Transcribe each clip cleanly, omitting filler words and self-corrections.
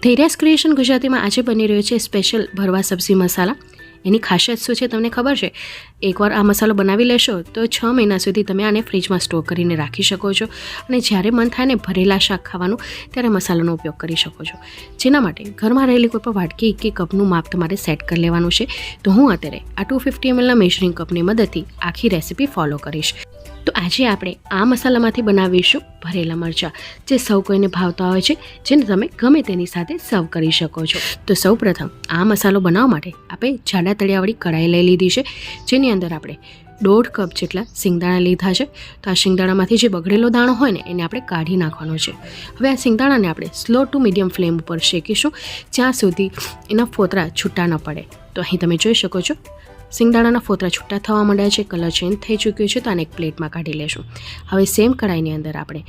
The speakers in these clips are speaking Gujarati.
ધૈર્યાસ ક્રિએશન ગુજરાતીમાં આજે બની રહ્યો છે સ્પેશિયલ ભરવા સબ્જી મસાલા. એની ખાસિયત શું છે તમને ખબર છે? એકવાર આ મસાલો બનાવી લેશો તો 6 મહિના સુધી તમે આને ફ્રીજમાં સ્ટોર કરીને રાખી શકો છો અને જ્યારે મન થાય ને ભરેલા શાક ખાવાનું ત્યારે મસાલાનો ઉપયોગ કરી શકો છો. જેના માટે ઘરમાં રહેલી કોઈ પણ વાટકી કે કપનું માપ તમારે સેટ કરી લેવાનું છે. તો હું અત્યારે આ 250 mlના મેઝરિંગ કપની મદદથી આખી રેસીપી ફોલો કરીશ. તો આજે આપણે આ મસાલામાંથી બનાવીશું ભરેલા મરચાં, જે સૌ કોઈને ભાવતા હોય છે, જેને તમે ગમે તેની સાથે સર્વ કરી શકો છો. તો સૌપ્રથમ આ મસાલો બનાવવા માટે આપણે જાડા તળિયાવાળી કઢાઈ લઈ લીધી છે, જેની અંદર આપણે 1.5 કપ જેટલા સિંગદાણા લીધા છે. તો આ સિંગદાણામાંથી જે બગડેલો દાણો હોય ને એને આપણે કાઢી નાખવાનો છે. હવે આ સિંગદાણાને આપણે સ્લો ટુ મીડિયમ ફ્લેમ ઉપર શેકીશું જ્યાં સુધી એના ફોતરા છૂટા ન પડે. તો અહીં તમે જોઈ શકો છો સિંગદાણાના ફોતરા છૂટા થવા માંડ્યા છે, કલર ચેન્જ થઈ ચૂક્યો છે. તો આને એક પ્લેટમાં કાઢી લેશું. હવે સેમ કઢાઈની અંદર આપણે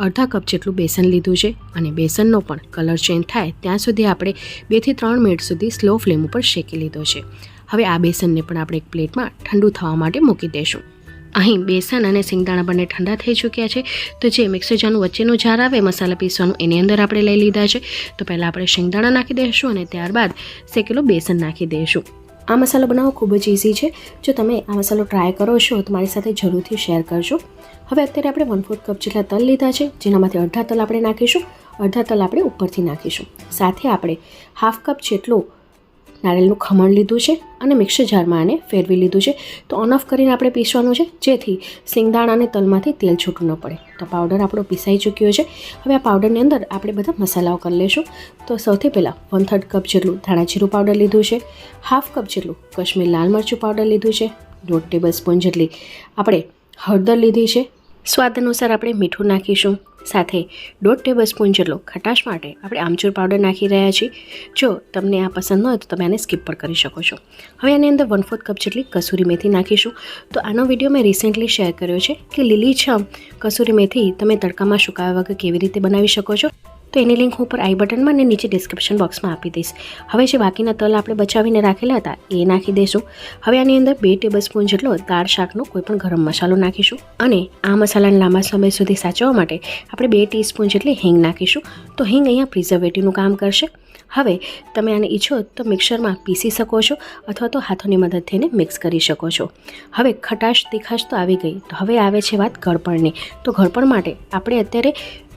1/2 કપ જેટલું બેસન લીધું છે અને બેસનનો પણ કલર ચેન્જ થાય ત્યાં સુધી આપણે 2 થી 3 મિનિટ સુધી સ્લો ફ્લેમ ઉપર શેકી લીધો છે. હવે આ બેસનને પણ આપણે એક પ્લેટમાં ઠંડુ થવા માટે મૂકી દઈશું. અહીં બેસન અને સિંગદાણા બંને ઠંડા થઈ ચૂક્યા છે. તો જે મિક્સર જારનું વચ્ચેનું જાર આવે મસાલા પીસવાનું એની અંદર આપણે લઈ લીધા છે. તો પહેલાં આપણે સિંગદાણા નાખી દઈશું અને ત્યારબાદ શેકેલું બેસન નાખી દઈશું. આ મસાલો બનાવવો ખૂબ જ ઇઝી છે. જો તમે આ મસાલો ટ્રાય કરો છો તો મારી સાથે જરૂરથી શેર કરજો. હવે અત્યારે આપણે 1/4 કપ જેટલા તલ લીધા છે, જેનામાંથી અડધા તલ આપણે નાખીશું, અડધા તલ આપણે ઉપરથી નાખીશું. સાથે આપણે 1/2 કપ જેટલું નારિયેળનું ખમણ લીધું છે અને મિક્સર જારમાં આને ફેરવી લીધું છે. તો ઓન ઓફ કરીને આપણે પીસવાનું છે, જેથી સિંગદાણા અને તલમાંથી તેલ છૂટું ન પડે. તો પાવડર આપણો પીસાઈ ચૂક્યો છે. હવે આ પાવડરની અંદર આપણે બધા મસાલાઓ કરી લઈશું. તો સૌથી પહેલાં 1/3 કપ જેટલું ધાણા જીરું પાવડર લીધું છે, 1/2 કપ જેટલું કશ્મીર લાલ મરચું પાવડર લીધું છે, 1.5 ટેબલસ્પૂન જેટલી આપણે હળદર લીધી છે, સ્વાદ અનુસાર આપણે મીઠું નાખીશું. સાથે 1.5 ટેબલસ્પૂન જેટલો ખટાશ માટે આપણે આમચૂર પાવડર નાખી રહ્યા છીએ. જો તમને આ પસંદ ન હોય તો તમે આને સ્કીપ પણ કરી શકો છો. હવે આની અંદર 1/4 કપ જેટલી કસૂરી મેથી નાખીશું. તો આનો વિડીયો મેં રિસેન્ટલી શેર કર્યો છે કે લીલીછમ કસૂરી મેથી તમે તડકામાં સુકાવ્યા વગર કેવી રીતે બનાવી શકો છો. તો એની લિંક હું ઉપર આઈ બટનમાં અને નીચે ડિસ્ક્રિપ્શન બોક્સમાં આપી દઈશ. હવે જે બાકીના તલ આપણે બચાવીને રાખેલા હતા એ નાખી દઈશું. હવે આની અંદર 2 ટેબલસ્પૂન જેટલો દાળ શાકનો કોઈપણ ગરમ મસાલો નાખીશું અને આ મસાલાને લાંબા સમય સુધી સાચવવા માટે આપણે 2 ટીસ્પૂન જેટલી હિંગ નાખીશું. તો હિંગ અહીંયા પ્રિઝર્વેટિવનું કામ કરશે. હવે તમે આને ઈચ્છો તો મિક્સરમાં પીસી શકો છો અથવા તો હાથોની મદદથી એને મિક્સ કરી શકો છો. હવે ખટાશ તીખાશ તો આવી ગઈ. તો હવે આવે છે વાત ગળપણની. તો ગળપણ માટે આપણે અત્યારે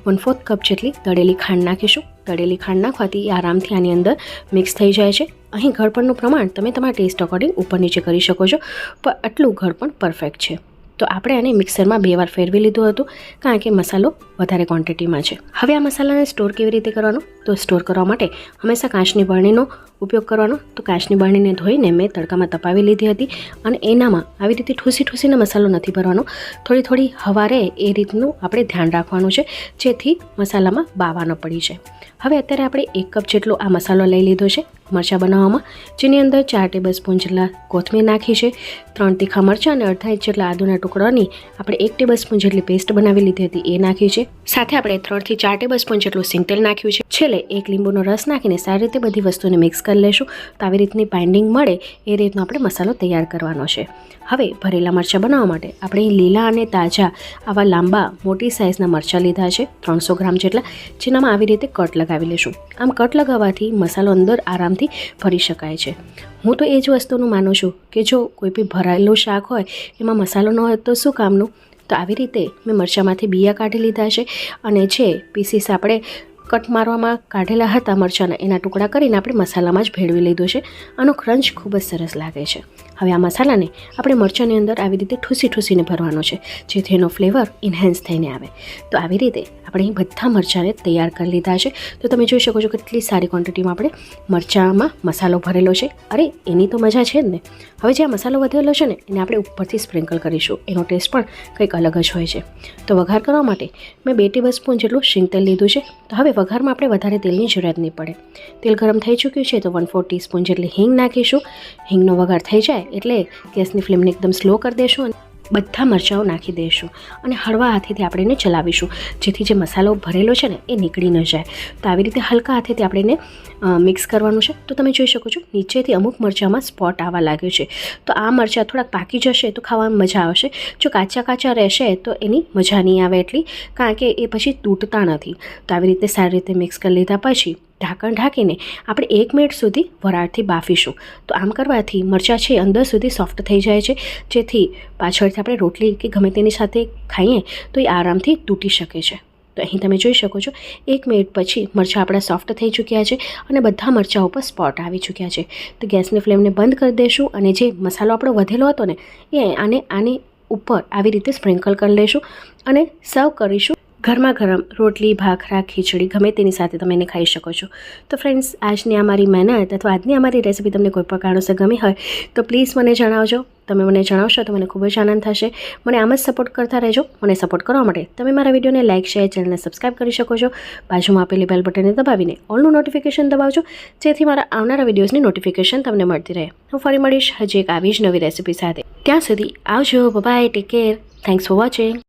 1/4 કપ જેટલી દળેલી ખાંડ નાખીશું. દળેલી ખાંડ નાખવાથી આરામથી આની અંદર મિક્સ થઈ જાય છે. અહીં ગળપણનું પ્રમાણ તમે તમારા ટેસ્ટ અકોર્ડિંગ ઉપર નીચે કરી શકો છો, પણ આટલું ગળપણ પરફેક્ટ છે. તો આપણે આને મિક્સરમાં 2 વાર ફેરવી લીધું હતું, કારણ કે મસાલો વધારે ક્વોન્ટિટીમાં છે. હવે આ મસાલાને સ્ટોર કેવી રીતે કરવાનો? તો સ્ટોર કરવા માટે હંમેશા કાચની બરણીનો ઉપયોગ કરવાનો. તો કાચની બરણીને ધોઈને મેં તડકામાં તપાવી લીધી હતી અને એનામાં આવી રીતે ઠૂસીને મસાલો નથી ભરવાનો. થોડી હવા રહે એ રીતનું આપણે ધ્યાન રાખવાનું છે, જેથી મસાલામાં બાવા ન પડી જાય. હવે અત્યારે આપણે 1 કપ જેટલો આ મસાલો લઈ લીધો છે મરચાં બનાવવામાં, જેની અંદર 4 ટેબલસ્પૂન જેટલા કોથમીર નાખી છે, 3 તીખા મરચાં અને અડધા ઇંચ જેટલા આદુના ટુકડાની આપણે 1 ટેબલસ્પૂન જેટલી પેસ્ટ બનાવી લીધી હતી એ નાખી છે. સાથે આપણે 3 થી 4 ટેબલસ્પૂન જેટલું સિંગતેલ નાખ્યું છે. છેલ્લે 1 લીંબુનો રસ નાખીને સારી રીતે બધી વસ્તુને મિક્સ કરી લેશું. તો આવી રીતની બાઇન્ડિંગ મળે એ રીતનો આપણે મસાલો તૈયાર કરવાનો છે. હવે ભરેલા મરચાં બનાવવા માટે આપણે લીલા અને તાજા આવા લાંબા મોટી સાઇઝના મરચાં લીધા છે 300 ગ્રામ જેટલા, જેનામાં આવી રીતે કટ લગાવી લેશું. આમ કટ લગાવવાથી મસાલો અંદર આરામથી ભરી શકાય છે. હું તો એ જ વસ્તુનું માનું છું કે જો કોઈ બી ભરાયેલું શાક હોય એમાં મસાલો ન હોય તો શું કામનું. તો આવી રીતે મેં મરચાંમાંથી બિયા કાઢી લીધા છે અને જે પીસીસ આપણે કટ મારવામાં કાઢેલા હતા મરચાંના એના ટુકડા કરીને આપણે મસાલામાં જ ભેળવી લીધું છે. આનો ક્રંચ ખૂબ જ સરસ લાગે છે. હવે આ મસાલાને આપણે મરચાંની અંદર આવી રીતે ઠૂસીને ભરવાનો છે, જેથી એનો ફ્લેવર ઇન્હેન્સ થઈને આવે. તો આવી રીતે આપણે અહીં બધા મરચાંને તૈયાર કરી લીધા છે. તો તમે જોઈ શકો છો કેટલી સારી ક્વોન્ટિટીમાં આપણે મરચાંમાં મસાલો ભરેલો છે. અરે એની તો મજા છે જ ને. હવે જે આ મસાલો વધેલો છે ને એને આપણે ઉપરથી સ્પ્રિંકલ કરીશું. એનો ટેસ્ટ પણ કંઈક અલગ જ હોય છે. તો વઘાર કરવા માટે મેં 2 ટેબલસ્પૂન જેટલું શીંગ તેલ લીધું છે. તો હવે વઘારમાં આપણે વધારે તેલની જરૂરિયાત નહીં પડે. તેલ ગરમ થઈ ચૂક્યું છે તો 1/4 ટીસ્પૂન જેટલી હિંગ નાખીશું. હિંગનો વઘાર થઈ જાય એટલે ગેસની ફ્લેમને એકદમ સ્લો કરી દઈશું અને બધા મરચાંઓ નાખી દઈશું અને હળવા હાથેથી આપણે એને ચલાવીશું, જેથી જે મસાલો ભરેલો છે ને એ નીકળી ન જાય. તો આવી રીતે હલકા હાથેથી આપણે એને મિક્સ કરવાનું છે. તો તમે જોઈ શકો છો નીચેથી અમુક મરચાંમાં સ્પોટ આવવા લાગ્યો છે. તો આ મરચાં થોડાક પાકી જશે તો ખાવામાં મજા આવશે. જો કાચા રહેશે તો એની મજા નહીં આવે એટલી, કારણ કે એ પછી તૂટતા નથી. તો આવી રીતે સારી રીતે મિક્સ કરી લીધા પછી ઢાંકણ ઢાંકીને આપણે 1 મિનિટ સુધી વરાળથી બાફીશું. તો આમ કરવાથી મરચાં છે અંદર સુધી સોફ્ટ થઈ જાય છે, જેથી પાછળથી આપણે રોટલી કે ગમે તેની સાથે ખાઈએ તો એ આરામથી તૂટી શકે છે. તો અહીં તમે જોઈ શકો છો 1 મિનિટ પછી મરચાં આપણા સોફ્ટ થઈ ચૂક્યા છે અને બધા મરચાં ઉપર સ્પોટ આવી ચૂક્યા છે. તો ગેસની ફ્લેમને બંધ કરી દઈશું અને જે મસાલો આપણો વધેલો હતો ને એ આની ઉપર આવી રીતે સ્પ્રિંકલ કરી લઈશું અને સર્વ કરીશું. ગરમા ગરમ રોટલી, ભાખરા, ખીચડી ગમે તેની સાથે તમે એને ખાઈ શકો છો. તો ફ્રેન્ડ્સ, આજની અમારી મહેનત અથવા આજની અમારી રેસીપી તમને કોઈ પણ કારણોસર ગમી હોય તો પ્લીઝ મને જણાવજો. તમે મને જણાવશો તો મને ખૂબ જ આનંદ થશે. મને આમ જ સપોર્ટ કરતા રહેજો. મને સપોર્ટ કરવા માટે તમે મારા વિડીયોને લાઇક, શેર, ચેનલને સબસ્ક્રાઈબ કરી શકો છો. બાજુમાં આપેલી બેલ બટનને દબાવીને ઓલનું નોટિફિકેશન દબાવજો, જેથી મારા આવનારા વિડીયોઝની નોટિફિકેશન તમને મળતી રહે. હું ફરી મળીશ હજી એક આવી જ નવી રેસીપી સાથે. ત્યાં સુધી આવજો. Bye, take care. Thanks for watching.